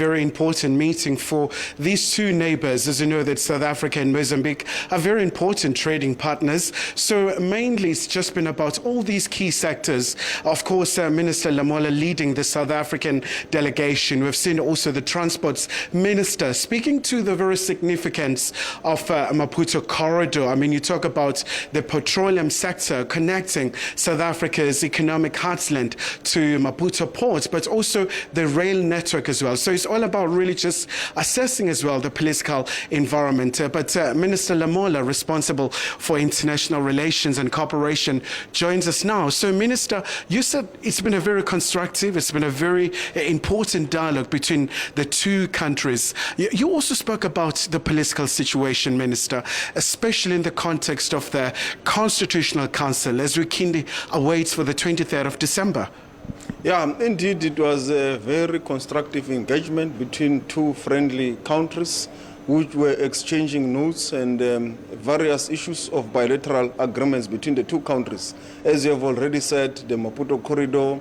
very important meeting for these two neighbors. As you know, that South Africa and Mozambique are very important trading partners. So mainly it's just been about all these key sectors. Of course, Minister Lamola leading the South African delegation. We've seen also the Transports Minister speaking to the very significance of Maputo corridor. I mean, you talk about the petroleum sector connecting South Africa's economic heartland to Maputo port, but also the rail network as well. So it's all about really just assessing as well the political environment. But Minister Lamola, responsible for international relations and cooperation, joins us now. So Minister, you said it's been a very constructive, it's been a very important dialogue between the two countries. You also spoke about the political situation, Minister, especially in the context of the Constitutional Council as we keenly await for the 23rd of December. Yeah, indeed, it was a very constructive engagement between two friendly countries which were exchanging notes and various issues of bilateral agreements between the two countries. As you have already said, the Maputo corridor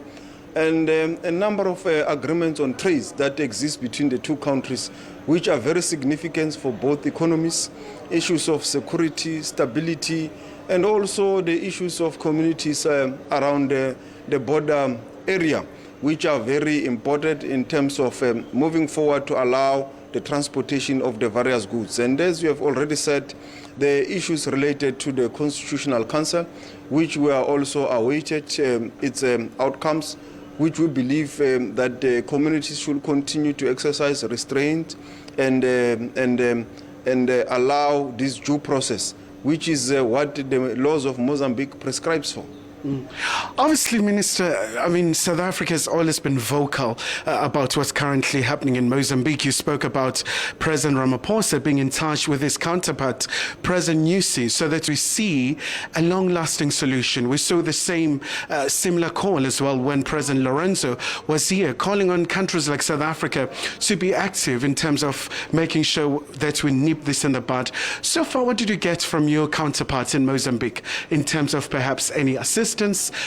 and a number of agreements on trades that exist between the two countries, which are very significant for both economies, issues of security, stability, and also the issues of communities around the border area, which are very important in terms of moving forward to allow the transportation of the various goods. And as you have already said, the issues related to the Constitutional Council, which we are also awaited its outcomes, which we believe that the communities should continue to exercise restraint and allow this due process, which is what the laws of Mozambique prescribes for. Obviously, Minister, I mean, South Africa has always been vocal about what's currently happening in Mozambique. You spoke about President Ramaphosa being in touch with his counterpart, President Nyusi, so that we see a long-lasting solution. We saw the same similar call as well when President Lorenzo was here, calling on countries like South Africa to be active in terms of making sure that we nip this in the bud. So far, what did you get from your counterparts in Mozambique in terms of perhaps any assistance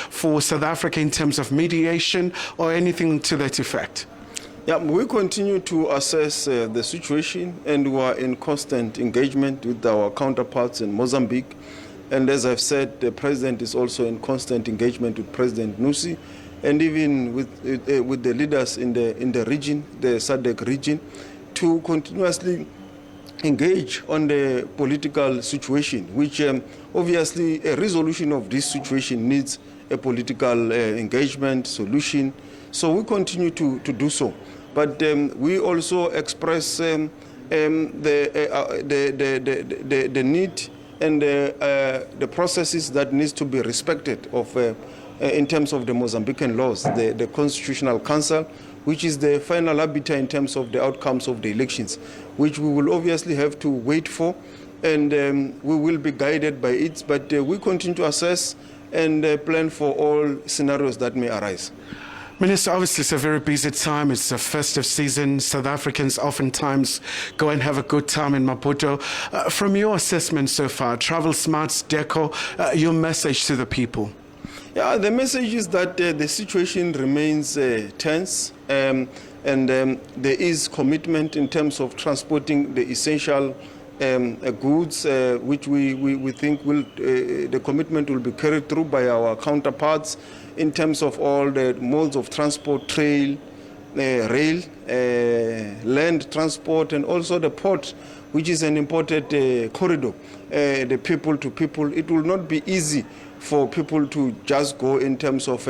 for South Africa in terms of mediation or anything to that effect? Yeah, we continue to assess the situation, and we are in constant engagement with our counterparts in Mozambique. And as I've said, the President is also in constant engagement with President Nyusi, and even with the leaders in the region, the SADC region, to continuously engage on the political situation, which obviously a resolution of this situation needs a political engagement solution. So we continue to do so. But we also express the need and the processes that needs to be respected in terms of the Mozambican laws, the Constitutional Council, which is the final arbiter in terms of the outcomes of the elections, which we will obviously have to wait for, and we will be guided by it, but we continue to assess and plan for all scenarios that may arise. Minister, obviously it's a very busy time. It's a festive season. South Africans oftentimes go and have a good time in Maputo. From your assessment so far, Travel Smarts, DECO, your message to the people? Yeah, the message is that the situation remains tense, and there is commitment in terms of transporting the essential goods, which we think the commitment will be carried through by our counterparts in terms of all the modes of transport, rail, land transport, and also the port, which is an important corridor, the people to people. It will not be easy for people to just go in terms of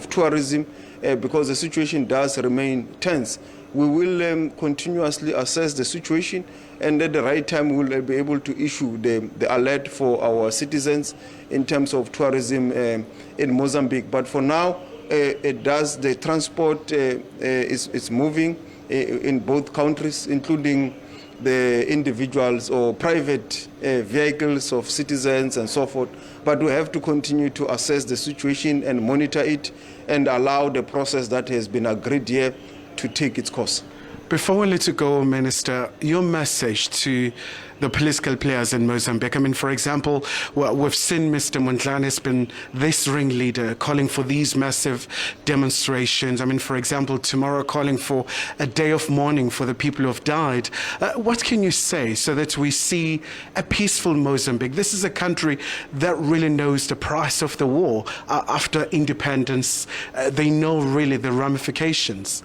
tourism because the situation does remain tense. We will continuously assess the situation, and at the right time we will be able to issue the alert for our citizens in terms of tourism in Mozambique. But for now, the transport is moving in both countries, including the individuals or private vehicles of citizens and so forth. But we have to continue to assess the situation and monitor it and allow the process that has been agreed here to take its course. Before we let you go, Minister, your message to the political players in Mozambique. I mean, for example, we've seen Mr. Malelane has been this ringleader calling for these massive demonstrations. I mean, for example, tomorrow calling for a day of mourning for the people who have died. What can you say so that we see a peaceful Mozambique? This is a country that really knows the price of the war after independence. They know really the ramifications.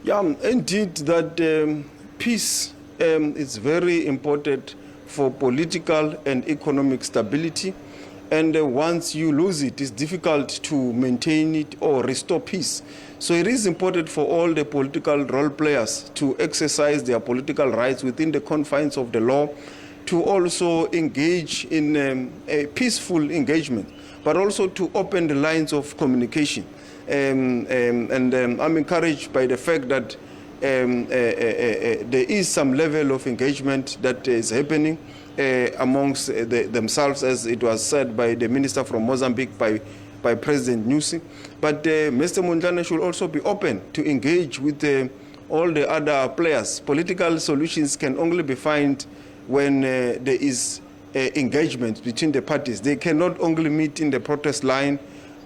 Yeah, indeed, that peace is very important for political and economic stability. And once you lose it, it's difficult to maintain it or restore peace. So it is important for all the political role players to exercise their political rights within the confines of the law, to also engage in a peaceful engagement, but also to open the lines of communication. I'm encouraged by the fact that there is some level of engagement that is happening amongst themselves, as it was said by the minister from Mozambique, by President Nyusi. But Mr. Malelane should also be open to engage with all the other players. Political solutions can only be found when there is engagement between the parties. They cannot only meet in the protest line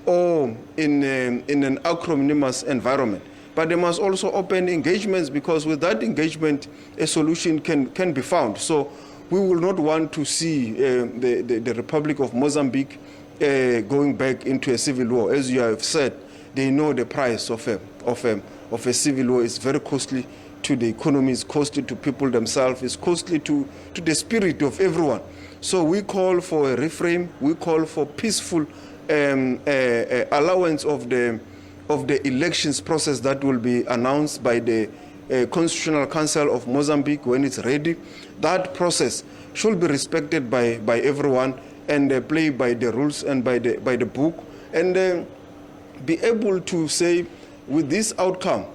or in an acrimonious environment. But they must also open engagements, because with that engagement, a solution can be found. So we will not want to see the Republic of Mozambique going back into a civil war. As you have said, they know the price of a civil war is very costly to the economy, it's costly to people themselves, it's costly to the spirit of everyone. So we call for a reframe, we call for peaceful allowance of the elections process that will be announced by the Constitutional Council of Mozambique when it's ready. That process should be respected by everyone and play by the rules and by the book, and be able to say, with this outcome,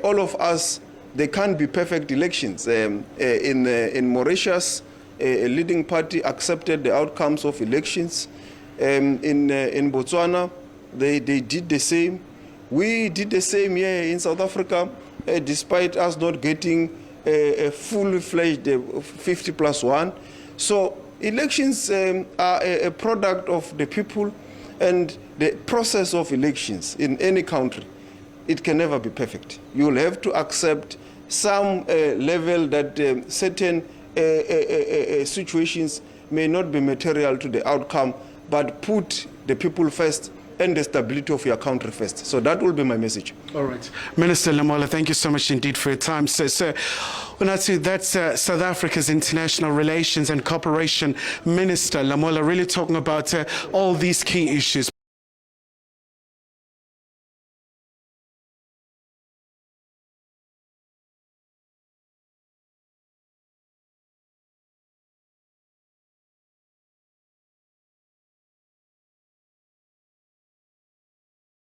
all of us, there can't be perfect elections. In Mauritius, a leading party accepted the outcomes of elections. In Botswana, they did the same. We did the same here in South Africa, despite us not getting a fully-fledged 50+1. So elections are a product of the people, and the process of elections in any country, it can never be perfect. You will have to accept some level that certain situations may not be material to the outcome, but put the people first and the stability of your country first. So that will be my message. All right. Minister Lamola, thank you so much indeed for your time. So Unatsu, that's South Africa's International Relations and Cooperation Minister Lamola, really talking about all these key issues.